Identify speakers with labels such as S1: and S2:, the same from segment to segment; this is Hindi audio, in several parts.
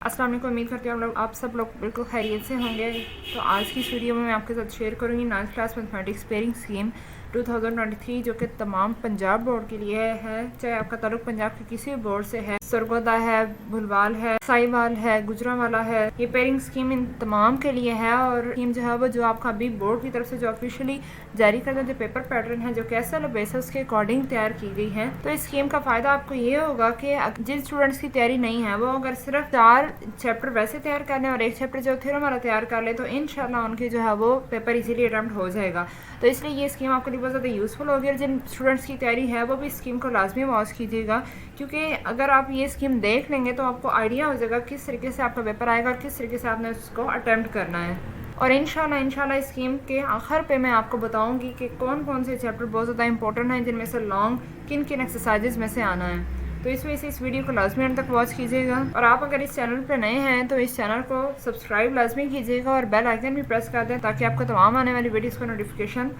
S1: अस्सलाम वालेकुम। उम्मीद करती हूँ आप सब लोग बिल्कुल खैरियत से होंगे। तो आज की इस वीडियो में मैं आपके साथ शेयर करूँगी 9th class mathematics pairing scheme 2023 जो कि तमाम पंजाब बोर्ड के लिए है। चाहे आपका ताल्लुक पंजाब के किसी भी बोर्ड से है, सरगोदा है, भुलवाल है, साहिवाल है, गुजरांवाला है, ये पेयरिंग स्कीम इन तमाम के लिए है। और स्कीम जो है वो जो आपका अभी बोर्ड की तरफ से जो ऑफिशियली जारी करता जो पेपर पैटर्न है जो कैसे बेसिस के अकॉर्डिंग तैयार की गई है। तो इस स्कीम का फायदा आपको ये होगा कि जिन स्टूडेंट्स की तैयारी नहीं है वो अगर सिर्फ 4 चैप्टर वैसे तैयार कर लें और एक चैप्टर जो थ्योरम वाला तैयार कर ले तो इंशाल्लाह उनके जो है वो पेपर इजीली अटेम्प्ट हो जाएगा। तो इसलिए ये स्कीम आपके लिए बहुत ज़्यादा यूज़फुल होगी और जिन स्टूडेंट्स की तैयारी है वो भी इस स्कीम को लाजमी वॉच कीजिएगा, क्योंकि अगर आप ये स्कीम देख लेंगे तो आपको आइडिया हो जाएगा किस तरीके से आपका पेपर आएगा और किस तरीके से आपने उसको अटेम्प्ट करना है। और इंशाल्लाह इस स्कीम के आखिर पे मैं आपको बताऊंगी कि कौन कौन से चैप्टर बहुत ज़्यादा इंपॉर्टेंट हैं, जिनमें से लॉन्ग किन किन एक्सरसाइजेज में से आना है। तो इस वजह से इस वीडियो को लाजमी अंत तक वॉच कीजिएगा। और आप अगर इस चैनल पर नए हैं तो इस चैनल को सब्सक्राइब लाजमी कीजिएगा और बेल आइकन भी प्रेस कर दें ताकि आपको तमाम आने वाली वीडियोज़ को नोटिफिकेशन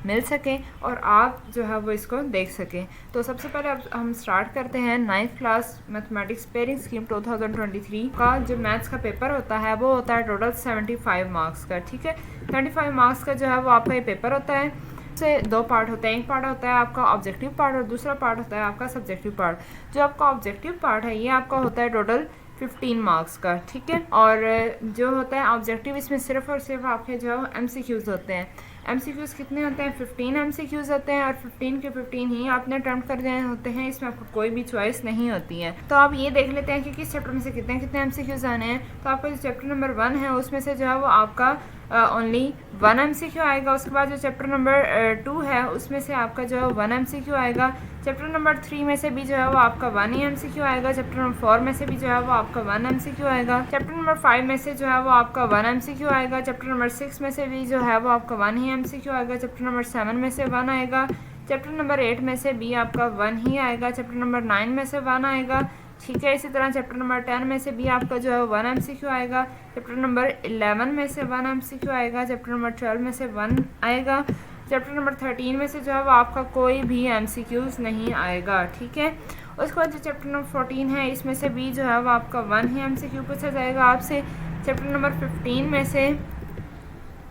S1: मिल सके और आप जो है वो इसको देख सकें। तो सबसे पहले अब हम स्टार्ट करते हैं 9th class mathematics pairing scheme 2023 का। जो मैथ्स का पेपर होता है वो होता है टोटल 75 मार्क्स का। ठीक है, 75 मार्क्स का जो है वो आपका ये पेपर होता है। से दो पार्ट होते हैं, एक पार्ट होता है आपका ऑब्जेक्टिव पार्ट और दूसरा पार्ट होता है आपका सब्जेक्टिव पार्ट। जो आपका ऑब्जेक्टिव पार्ट है ये आपका होता है टोटल 15 मार्क्स का। ठीक है, और जो होता है ऑब्जेक्टिव इसमें सिर्फ और सिर्फ आपके जो MCQs होते हैं। MCQs कितने होते हैं? 15 MCQs होते हैं और 15 के 15 ही आपने अटेम्प्ट कर देने होते हैं। इसमें आपको कोई भी चॉइस नहीं होती है। तो आप ये देख लेते हैं कि किस चैप्टर में से कितने कितने MCQs आने हैं। तो आपका जो चैप्टर नंबर 1 है उसमें से जो है वो आपका ओनली 1 MCQ आएगा। उसके बाद जो चैप्टर नंबर 2 है उसमें से आपका जो है 1 MCQ आएगा। चैप्टर नंबर 3 में से भी जो है वो आपका 1 ही MCQ आएगा। चैप्टर नंबर 4 में से भी जो है वो आपका 1 MCQ आएगा। चैप्टर नंबर 5 में से जो है वो आपका 1 MCQ आएगा। चैप्टर नंबर 6 में से भी जो है वो आपका 1 ही MCQ आएगा। चैप्टर नंबर 7 में से 1 आएगा। चैप्टर नंबर 8 में से भी आपका 1 ही आएगा। चैप्टर नंबर 9 में से 1 आएगा। ठीक है, इसी तरह चैप्टर नंबर 10 में से भी आपका जो है 1 MCQ आएगा। चैप्टर नंबर 11 में से 1 MCQ आएगा। चैप्टर नंबर 12 में से 1 आएगा। चैप्टर नंबर 13 में से जो है वो आपका कोई भी MCQs नहीं आएगा। ठीक है, उसके बाद जो चैप्टर नंबर 14 है इसमें से भी जो है वो आपका 1 ही MCQ पूछा जाएगा आपसे। चैप्टर नंबर 15 में से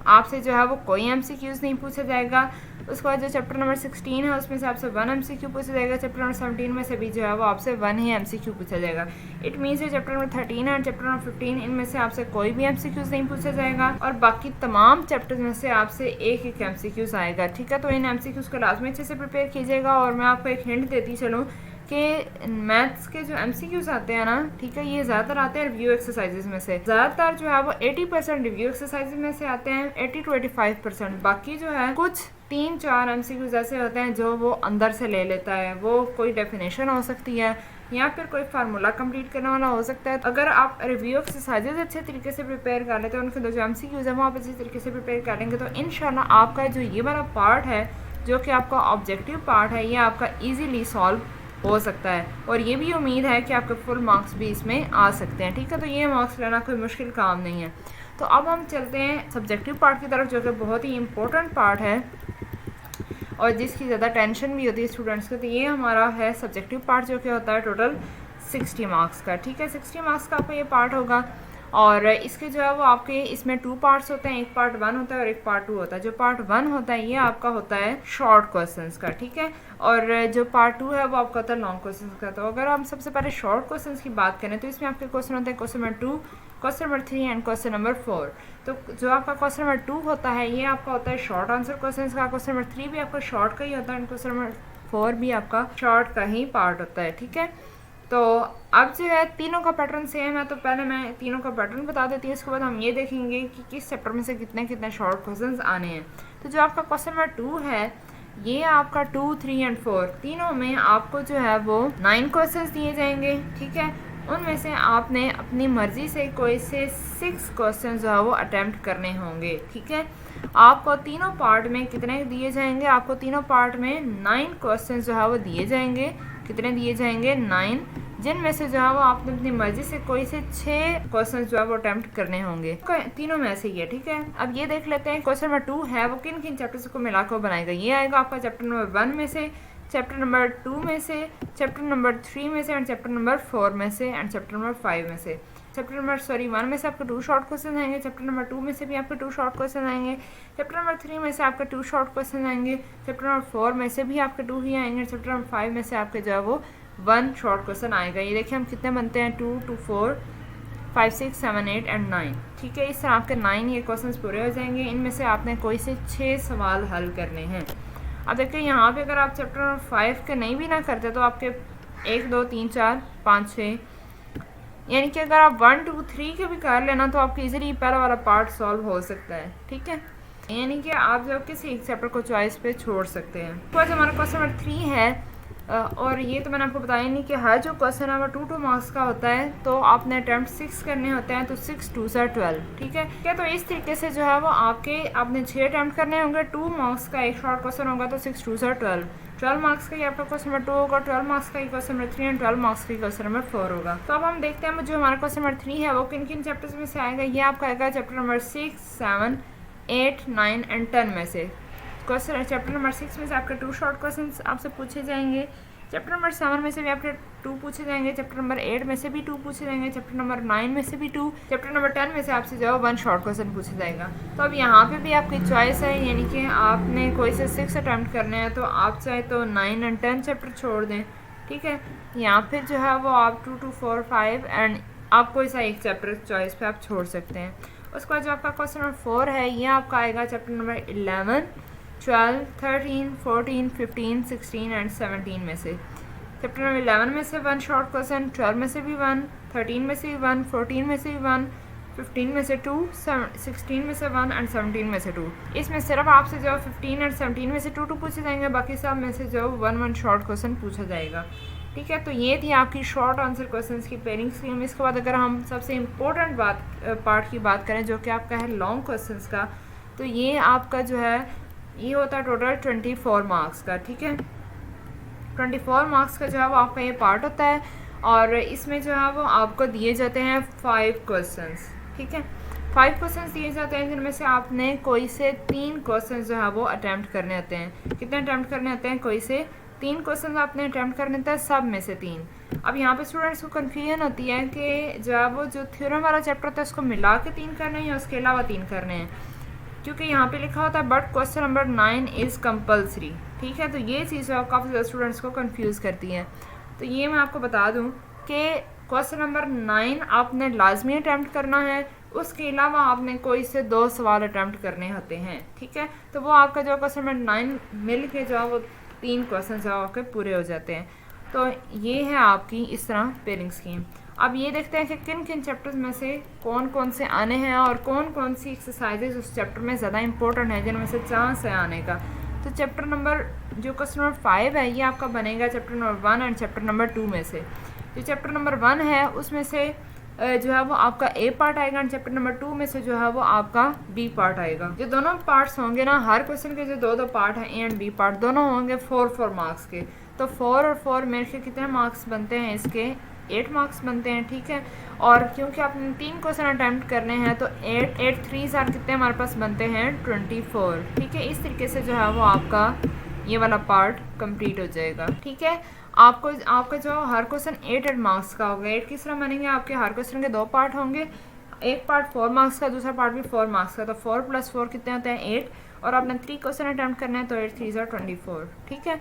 S1: आपसे जो है वो कोई MCQs नहीं पूछा जाएगा। उसके बाद जो चैप्टर नंबर 16 है उसमें से आपसे 1 MCQ पूछा जाएगा। चैप्टर नंबर 17 में से भी जो है वो आपसे 1 ही MCQ पूछा जाएगा। इट मीन्स जो चैप्टर नंबर 13 है और चैप्टर नंबर 15 इनमें से आपसे कोई भी MCQs नहीं पूछा जाएगा और बाकी तमाम चैप्टर्स में से आपसे एक एक MCQs आएगा। ठीक है, तो इन MCQs को लाजमी अच्छे से प्रिपेयर कीजिएगा। और मैं आपको एक हिंट देती चलूँ कि मैथ्स के जो MCQs आते हैं ना, ठीक है, ये ज़्यादातर आते हैं रिव्यू एक्सरसाइजेज में से। ज़्यादातर जो है वो 80% रिव्यू एक्सरसाइजेज में से आते हैं, 80 to 85%। बाकी जो है कुछ 3-4 MCQs ऐसे होते हैं जो वो अंदर से ले लेता है। वो कोई डेफिनेशन हो सकती है या फिर कोई फार्मूला कंप्लीट करने वाला हो सकता है। अगर आप रिव्यू एक्सरसाइजेज अच्छे तरीके से प्रिपेयर कर लेते हैं, उनके जो MCQs है वो आप अच्छे तरीके से प्रिपेयर करेंगे तो इंशाल्लाह आपका जो ये वाला पार्ट है जो कि आपका ऑब्जेक्टिव पार्ट है ये आपका ईजीली सॉल्व हो सकता है। और ये भी उम्मीद है कि आपके फुल मार्क्स भी इसमें आ सकते हैं। ठीक है, तो ये मार्क्स लेना कोई मुश्किल काम नहीं है। तो अब हम चलते हैं सब्जेक्टिव पार्ट की तरफ जो कि बहुत ही इम्पोर्टेंट पार्ट है और जिसकी ज़्यादा टेंशन भी होती है स्टूडेंट्स को। तो ये हमारा है सब्जेक्टिव पार्ट जो कि होता है टोटल 60 मार्क्स का। ठीक है, 60 मार्क्स का आपका ये पार्ट होगा और इसके जो है वो आपके इसमें 2 पार्ट्स होते हैं, एक पार्ट 1 होता है और एक पार्ट 2 होता है। जो पार्ट 1 होता है ये आपका होता है शॉर्ट क्वेश्चंस का। ठीक है, और जो पार्ट 2 है वो आपका होता है लॉन्ग क्वेश्चंस का। तो अगर हम सबसे पहले शॉर्ट क्वेश्चंस की बात करें तो इसमें आपके क्वेश्चन होते हैं question number 2, question number 3 and question number 4। तो जो आपका क्वेश्चन नंबर 2 होता है ये आपका होता है शॉर्ट आंसर क्वेश्चन का। क्वेश्चन नंबर 3 भी आपका शॉर्ट का ही होता है एंड क्वेश्चन नंबर 4 भी आपका शॉर्ट का ही पार्ट होता है। ठीक है, तो अब जो है तीनों का पैटर्न सेम है। तो पहले मैं तीनों का पैटर्न बता देती हूँ, उसके बाद हम ये देखेंगे कि किस चैप्टर में से कितने कितने शॉर्ट क्वेश्चंस आने हैं। तो जो आपका क्वेश्चन नंबर 2 है ये आपका 2, 3 एंड 4 तीनों में आपको जो है वो 9 क्वेश्चंस दिए जाएंगे। ठीक है, उनमें से आपने अपनी मर्जी से कोई से 6 क्वेश्चन जो है वो अटेम्प्ट करने होंगे। ठीक है, आपको तीनों पार्ट में कितने दिए जाएंगे? आपको तीनों पार्ट में 9 क्वेश्चन जो है वो दिए जाएंगे। कितने दिए जाएंगे? 9, जिनमें से जो है वो आपने अपनी मर्जी से कोई से 6 क्वेश्चन जो है वो अटेम्प्ट करने होंगे। तीनों में से ही है। ठीक है, अब ये देख लेते हैं क्वेश्चन नंबर 2 है वो किन किन चैप्टर्स को मिलाकर बनाएगा। ये आएगा आपका चैप्टर नंबर 1 में से, चैप्टर नंबर 2 में से, चैप्टर नंबर 3 में से एंड चैप्टर नंबर 4 में से एंड चैप्टर नंबर 5 में से। वन में से आपके 2 शॉर्ट क्वेश्चन आएंगे, चैप्टर नंबर 2 में से भी आपके 2 शॉर्ट क्वेश्चन आएंगे, चैप्टर नंबर 3 में से आपके 2 शॉर्ट क्वेश्चन आएंगे, चैप्टर नंबर 4 में से भी आपके 2 ही आएंगे, चैप्टर नंबर 5 में से आपके जो है वो 1 शॉर्ट क्वेश्चन आएगा। ये देखिए हम कितने बनते हैं, 2 2 4 5 6 7 8 एंड 9। ठीक है, इस तरह आपके 9 ये क्वेश्चन पूरे हो जाएंगे। इनमें से आपने कोई से 6 सवाल हल करने हैं। अब देखिए यहाँ पे अगर आप चैप्टर नंबर 5 के नहीं भी ना करते तो आपके 1 2 3 4 5 6 यानी कि अगर आप 1 2 3 के भी कर लेना तो आपकी इजीली पहला वाला पार्ट सॉल्व हो सकता है। ठीक है, यानी कि आप जो किसी एक चैप्टर को चॉइस पे छोड़ सकते हैं। तो आज हमारा क्वेश्चन नंबर 3 है और ये तो मैंने आपको बताया नहीं कि हर जो क्वेश्चन है वो 2 मार्क्स का होता है, तो आपने अटैम्प्ट 6 करने होते हैं, तो 6 2 12। ठीक है क्या, तो इस तरीके से जो है वो आपने 6 अटैम्प्ट करने होंगे। 2 मार्क्स का एक शॉर्ट क्वेश्चन होगा तो 6 2 12, 12 मार्क्स का ही आपका क्वेश्चन नंबर 2 होगा, 12 मार्क्स का ही क्वेश्चन नंबर 3 एंड 12 मार्क्स का ही क्वेश्चन नंबर 4 होगा। तो अब हम देखते हैं जो हमारा क्वेश्चन नंबर 3 है वो किन किन चैप्टर्स में से आएगा। ये आपका आएगा चैप्टर नंबर 6 7 8 9 एंड 10 में से। क्वेश्चन चैप्टर नंबर 6 में से आपके 2 शॉर्ट क्वेश्चन आपसे पूछे जाएंगे, चैप्टर नंबर 7 में से भी आपके 2 पूछे जाएंगे, चैप्टर नंबर 8 में से भी 2 पूछे जाएंगे, चैप्टर नंबर 9 में से भी 2, चैप्टर नंबर 10 में से आपसे जो है 1 शॉर्ट क्वेश्चन पूछा जाएगा। तो अब यहाँ पे भी आपकी चॉइस है, यानी कि आपने कोई से 6 अटैम्प्ट करने हैं तो आप चाहे तो 9 एंड 10 चैप्टर छोड़ दें। ठीक है, यहाँ फिर जो है वो आप 2 2 4 5 एंड आप कोई सा एक चैप्टर चॉइस पे आप छोड़ सकते हैं। उसके बाद जो आपका क्वेश्चन नंबर 4 है ये आपका आएगा चैप्टर नंबर 11 12 13 14 15 16 एंड 17 में से। चैप्टर नंबर 11 में से 1 शॉर्ट क्वेश्चन, 12 में से भी 1, 13 में से भी 1, 14 में से भी 1, 15 में से 2, 16 में से 1 एंड 17 में से 2। इसमें सिर्फ आपसे जो 15 एंड 17 में से 2 पूछे जाएंगे, बाकी सब में से जो 1 शॉर्ट क्वेश्चन पूछा जाएगा। ठीक है, तो ये थी आपकी शॉर्ट आंसर क्वेश्चंस की पेयरिंग स्कीम। इसके बाद अगर हम सबसे इम्पोर्टेंट पार्ट की बात करें जो कि आपका है लॉन्ग क्वेश्चंस का, तो ये आपका जो है ये होता है टोटल 24 मार्क्स का। ठीक है, 24 मार्क्स का जो है वो आपका ये पार्ट होता है और इसमें जो है वो आपको दिए जाते हैं 5 क्वेश्चंस। ठीक है, 5 क्वेश्चंस दिए जाते हैं जिनमें से आपने कोई से 3 क्वेश्चंस जो है वो अटैम्प्ट करने होते हैं। कितने अटैम्प्ट करने होते हैं? कोई से 3 क्वेश्चन आपने अटैम्प्ट करने होता है, सब में से 3। अब यहाँ पे स्टूडेंट्स को कन्फ्यूजन होती है कि जो है वो जो थ्योरम वाला चैप्टर होता है उसको मिला के 3 करने हैं या उसके अलावा 3 करने हैं, क्योंकि यहाँ पे लिखा होता है but question number 9 is compulsory. ठीक है, तो ये चीज़ काफ़ी ज़्यादा स्टूडेंट्स को कंफ्यूज करती है। तो ये मैं आपको बता दूँ कि क्वेश्चन नंबर 9 आपने लाजमी अटैम्प्ट करना है, उसके अलावा आपने कोई से 2 सवाल अटैम्प्ट करने होते हैं। ठीक है, तो वो आपका जो क्वेश्चन नंबर 9 मिल के जो है वो 3 क्वेश्चन जो आपके पूरे हो जाते हैं। तो ये है आपकी इस तरह पेयरिंग स्कीम। अब ये देखते हैं कि किन किन चैप्टर्स में से कौन कौन से आने हैं और कौन कौन सी एक्सरसाइजेज उस चैप्टर में ज़्यादा इंपॉर्टेंट है जिनमें से चांस है आने का। तो चैप्टर नंबर जो क्वेश्चन नंबर 5 है ये आपका बनेगा chapter number 1 and chapter number 2 में से। जो चैप्टर नंबर 1 है उसमें से जो है वो आपका ए पार्ट आएगा एंड चैप्टर नंबर 2 में से जो है वो आपका बी पार्ट आएगा। जो दोनों पार्ट्स होंगे ना, हर क्वेश्चन के जो 2 पार्ट हैं, ए एंड बी पार्ट, दोनों होंगे 4 मार्क्स के। तो 4 और 4 मेरे के कितने मार्क्स बनते हैं? इसके 8 मार्क्स बनते हैं। ठीक है, और क्योंकि आपने 3 क्वेश्चन अटैम्प्ट करने हैं तो 8 3 कितने हमारे पास बनते हैं? 24। ठीक है, इस तरीके से जो है वो आपका ये वाला पार्ट कंप्लीट हो जाएगा। ठीक है, आपका जो हर क्वेश्चन 8 मार्क्स का होगा। 8 किस तरह बनेंगे? आपके हर क्वेश्चन के 2 पार्ट होंगे, एक पार्ट 4 मार्क्स का, दूसरा पार्ट भी 4 मार्क्स का। तो 4 + 4 कितने होते हैं? 8, और आपने 3 क्वेश्चन अटैम्प्ट करना है तो 8 3 24। ठीक है,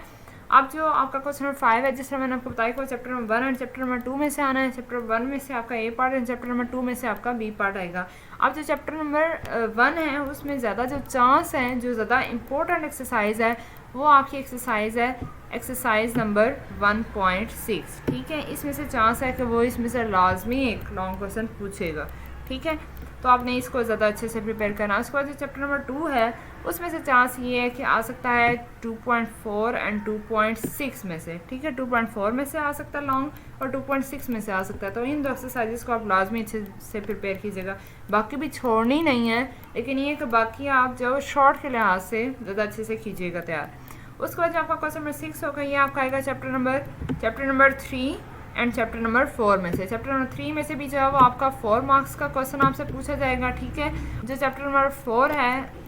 S1: अब जो आपका क्वेश्चन नंबर 5 है, जिस तरह मैंने आपको बताया कि chapter number 1 and chapter number 2 में से आना है। चैप्टर 1 में से आपका ए पार्ट एंड चैप्टर नंबर 2 में से आपका बी पार्ट आएगा। अब जो चैप्टर नंबर 1 है उसमें ज़्यादा जो चांस हैं, जो ज़्यादा इंपॉर्टेंट एक्सरसाइज है वो आपकी एक्सरसाइज है एक्सरसाइज नंबर 1.6। ठीक है, इसमें से चांस है कि वो इसमें से लाजमी एक लॉन्ग क्वेश्चन पूछेगा। ठीक है, तो आपने इसको ज़्यादा अच्छे से प्रिपेयर करना। उसके बाद जो चैप्टर नंबर 2 है उसमें से चांस ये है कि आ सकता है 2.4 एंड 2.6 में से। ठीक है, 2.4 में से आ सकता है लॉन्ग और 2.6 में से आ सकता है। तो इन 2 एक्सरसाइजेस को आप लाजमी अच्छे से प्रिपेयर कीजिएगा, बाकी भी छोड़नी नहीं है, लेकिन ये कि बाकी आप जो शॉर्ट के लिहाज से ज़्यादा अच्छे से कीजिएगा तैयार। उसके बाद जो आपका क्वेश्चन नंबर 6 होगा ये आपका आएगा chapter number 3 and chapter number 4 में से। चैप्टर नंबर 3 में से भी जो है वो आपका 4 मार्क्स का क्वेश्चन आपसे पूछा जाएगा। ठीक है, जो चैप्टर नंबर 4 है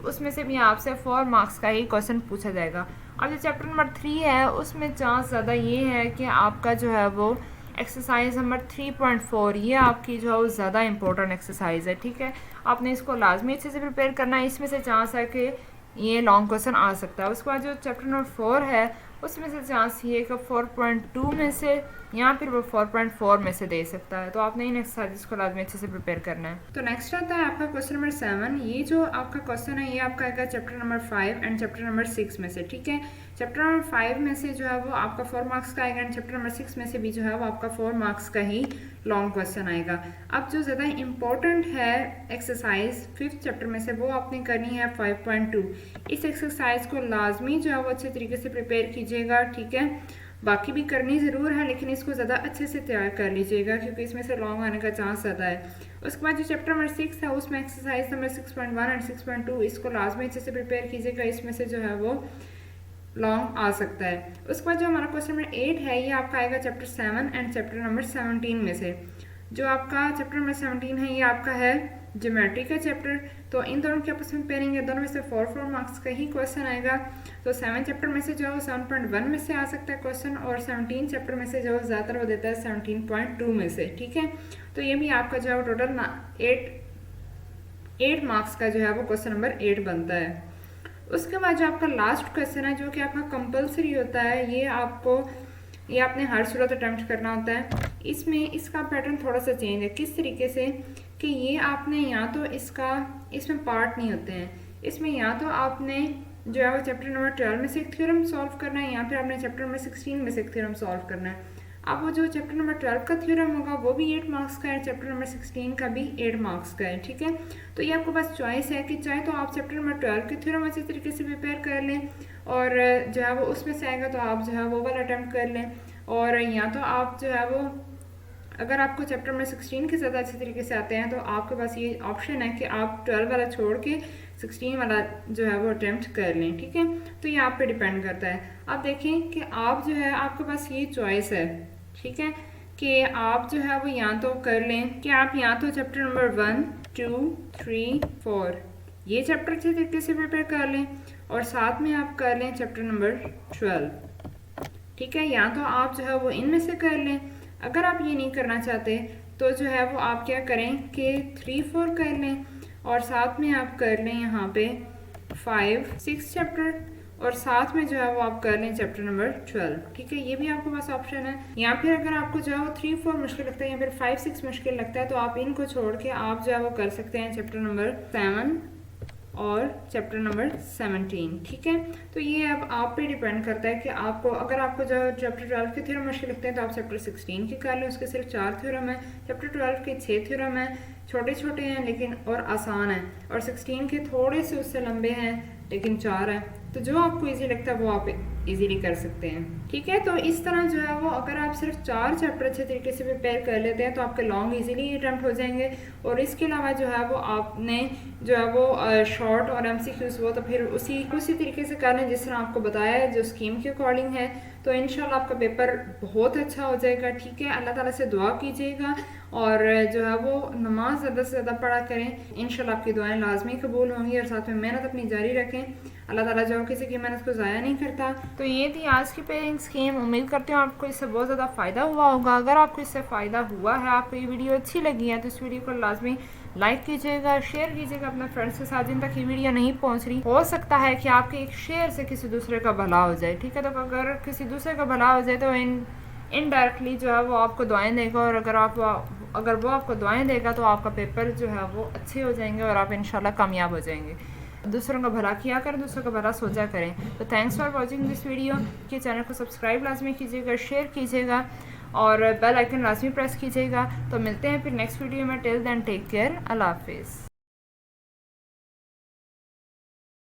S1: उसमें से भी आपसे 4 मार्क्स का ही क्वेश्चन पूछा जाएगा। अब जो चैप्टर नंबर 3 है उसमें चांस ज़्यादा ये है कि आपका जो है वो एक्सरसाइज नंबर 3.4, ये आपकी जो है ज़्यादा इंपॉर्टेंट एक्सरसाइज है, ठीक है। आपने इसको लाजमी अच्छे से प्रिपेयर करना है, इसमें से चांस है कि ये लॉन्ग क्वेश्चन आ सकता है। उसके बाद जो चैप्टर नंबर 4 है उसमें से चांस ये कि 4.2 में से या फिर वो 4.4 में से दे सकता है, तो आपने इन एक्सरसाइजेस को लाजमी अच्छे से प्रिपेयर करना है। तो नेक्स्ट आता है आपका क्वेश्चन नंबर 7। ये जो आपका क्वेश्चन है ये आपका आएगा chapter number 5 and chapter number 6 में से, ठीक है। चैप्टर नंबर 5 में से जो है वो आपका 4 मार्क्स का आएगा एंड चैप्टर नंबर 6 में से भी जो है वो आपका 4 मार्क्स का ही लॉन्ग क्वेश्चन आएगा। अब जो ज़्यादा इंपॉर्टेंट है एक्सरसाइज 5th चैप्टर में से वो आपने करनी है 5.2। इस एक्सरसाइज को लाजमी जो है वो अच्छे तरीके से प्रिपेयर कीजिएगा, ठीक है। बाकी भी करनी ज़रूर है लेकिन इसको ज़्यादा अच्छे से तैयार कर लीजिएगा क्योंकि इसमें से लॉन्ग आने का चांस ज़्यादा है। उसके बाद जो चैप्टर नंबर 6 है उसमें एक्सरसाइज नंबर 6.1 एंड 6.2 इसको लाजमी अच्छे से प्रिपेयर कीजिएगा, इसमें से जो है वो लॉन्ग आ सकता है। उसके बाद जो हमारा क्वेश्चन नंबर 8 है ये आपका आएगा चैप्टर 7 एंड चैप्टर नंबर 17 में से। जो आपका चैप्टर नंबर 17 है ये आपका है ज्योमेट्री का चैप्टर, तो इन दोनों के आपस में पेयरिंग है, दोनों में से 4 मार्क्स का ही क्वेश्चन आएगा। तो 7 चैप्टर में से जो है 7.1 में से आ सकता है क्वेश्चन और 17 चैप्टर में से जो ज़्यादातर वो देता है 17.2 में से, ठीक है। तो ये भी आपका जो है वो टोटल 8 मार्क्स का जो है वो क्वेश्चन नंबर 8 बनता है। उसके बाद जो आपका लास्ट क्वेश्चन है जो कि आपका कंपलसरी होता है, ये आपने हर सूरत अटेम्प्ट करना होता है। इसमें इसका पैटर्न थोड़ा सा चेंज है, किस तरीके से कि ये आपने या तो इसमें पार्ट नहीं होते हैं, इसमें या तो आपने जो है वो चैप्टर नंबर 12 में से एक थ्योरम सॉल्व करना है या फिर आपने चैप्टर नंबर 16 में से एक थ्योरम सॉल्व करना है। अब वो जो चैप्टर नंबर 12 का थ्योरम होगा वो भी 8 मार्क्स का है, चैप्टर नंबर 16 का भी 8 मार्क्स का है, ठीक है। तो ये आपको बस चॉइस है कि चाहे तो आप चैप्टर नंबर 12 के थ्योरम अच्छे तरीके से प्रिपेयर कर लें और जो है वो उसमें से आएगा तो आप जो है वो वाला अटैम्प्ट कर लें, और या तो आप जो है वो अगर आपको चैप्टर नंबर 16 के ज़्यादा अच्छे तरीके से आते हैं तो आपके पास ये ऑप्शन है कि आप 12 वाला छोड़ के 16 वाला जो है वो अटैम्प्ट कर लें, ठीक है। तो ये आप पे डिपेंड करता है। अब देखें कि आप जो है आपके पास ये चॉइस है, ठीक है, कि आप जो है वो या तो कर लें कि आप या तो चैप्टर नंबर 1, 2, 3, 4 ये चैप्टर अच्छे तरीके से प्रिपेयर कर लें और साथ में आप कर लें चैप्टर नंबर 12, ठीक है। या तो आप जो है वो इनमें से कर लें। अगर आप ये नहीं करना चाहते तो जो है वो आप क्या करें कि 3, 4 कर लें और साथ में आप कर लें यहाँ पे 5, 6 चैप्टर और साथ में जो है वो आप कर लें चैप्टर नंबर 12, ठीक है। ये भी आपके पास ऑप्शन है। या फिर अगर आपको जो है वो 3, 4 मुश्किल लगता है या फिर 5, 6 मुश्किल लगता है तो आप इनको छोड़ के आप जो है वो कर सकते हैं चैप्टर नंबर 7 और चैप्टर नंबर 17, ठीक है। तो ये अब आप पे डिपेंड करता है कि आपको अगर आपको जो चैप्टर 12 के थ्योरम मुश्किल लगते हैं तो आप चैप्टर 16 के कर लें, उसके सिर्फ 4 थ्योरम है। चैप्टर 12 के 6 थ्योरम है, छोटे छोटे हैं लेकिन और आसान है, और 16 के थोड़े से उससे लंबे हैं लेकिन 4 हैं। तो जो आपको इजी लगता है वो आप इजीली कर सकते हैं, ठीक है। तो इस तरह जो है वो अगर आप सिर्फ 4 चैप्टर अच्छे तरीके से प्रिपेयर कर लेते हैं तो आपके लॉन्ग इजीली अटैम्प्ट हो जाएंगे। और इसके अलावा जो है वो आपने जो है वो शॉर्ट और MCQs वो तो फिर उसी तरीके से कर लें जिस तरह आपको बताया है, जो स्कीम के अकॉर्डिंग है। तो इंशाल्लाह आपका पेपर बहुत अच्छा हो जाएगा, ठीक है। अल्लाह ताला से दुआ कीजिएगा और जो है वो नमाज ज़्यादा से ज़्यादा पढ़ा करें, इंशाल्लाह आपकी दुआएं लाजमी कबूल होंगी और साथ में मेहनत अपनी जारी रखें। अल्लाह ताला जो किसी की मेहनत को ज़ाया नहीं करता। तो ये थी आज की पेयरिंग स्कीम। उम्मीद करती हूँ आपको इससे बहुत ज़्यादा फ़ायदा हुआ होगा। अगर आपको इससे फ़ायदा हुआ है, आपको ये वीडियो अच्छी लगी है तो इस वीडियो को लाजमी लाइक कीजिएगा, शेयर कीजिएगा अपने फ्रेंड्स के साथ जिन तक ये वीडियो नहीं पहुंच रही। हो सकता है कि आपके एक शेयर से किसी दूसरे का भला हो जाए, ठीक है। तो अगर किसी दूसरे का भला हो जाए तो इनडायरेक्टली जो है वो आपको दुआएं देगा, और अगर वो आपको दुआएं देगा तो आपका पेपर जो है वो अच्छे हो जाएंगे और आप इंशाल्लाह कामयाब हो जाएंगे। दूसरों का भला किया करें, दूसरों का भला सोचा करें। तो thanks for watching this video. के चैनल को सब्सक्राइब लाजमी कीजिएगा, शेयर कीजिएगा और बेल आइकन लाजमी प्रेस कीजिएगा। तो मिलते हैं फिर नेक्स्ट वीडियो में। टिल देन टेक केयर, अल्लाह हाफिज़।